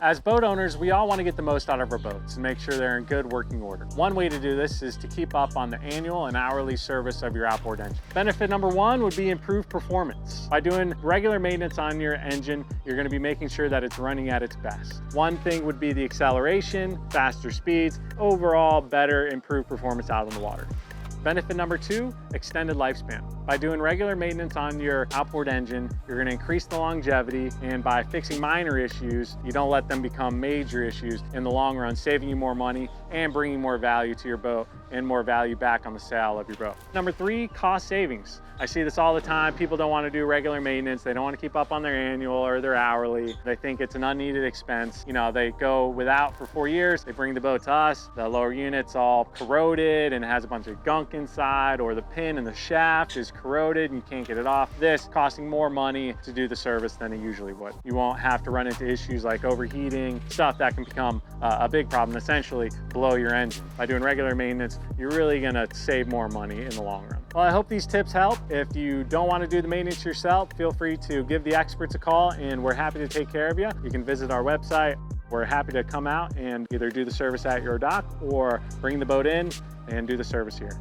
As boat owners, we all want to get the most out of our boats and make sure they're in good working order. One way to do this is to keep up on the annual and hourly service of your outboard engine. Benefit number one would be improved performance. By doing regular maintenance on your engine, you're going to be making sure that it's running at its best. One thing would be the acceleration, faster speeds, overall better improved performance out on the water. Benefit number two, extended lifespan. By doing regular maintenance on your outboard engine, you're going to increase the longevity, and by fixing minor issues, you don't let them become major issues in the long run, saving you more money and bringing more value to your boat and more value back on the sale of your boat. Number three, cost savings. I see this all the time. People don't want to do regular maintenance. They don't want to keep up on their annual or their hourly. They think it's an unneeded expense. You know, they go without for 4 years. They bring the boat to us. The lower unit's all corroded and has a bunch of gunk inside, or the pin in the shaft is corroded and you can't get it off. This costing more money to do the service than it usually would. You won't have to run into issues like overheating, stuff that can become a big problem, essentially blow your engine. By doing regular maintenance, you're really gonna save more money in the long run. Well, I hope these tips help. If you don't want to do the maintenance yourself, feel free to give the experts a call and we're happy to take care of you. You can visit our website. We're happy to come out and either do the service at your dock or bring the boat in and do the service here.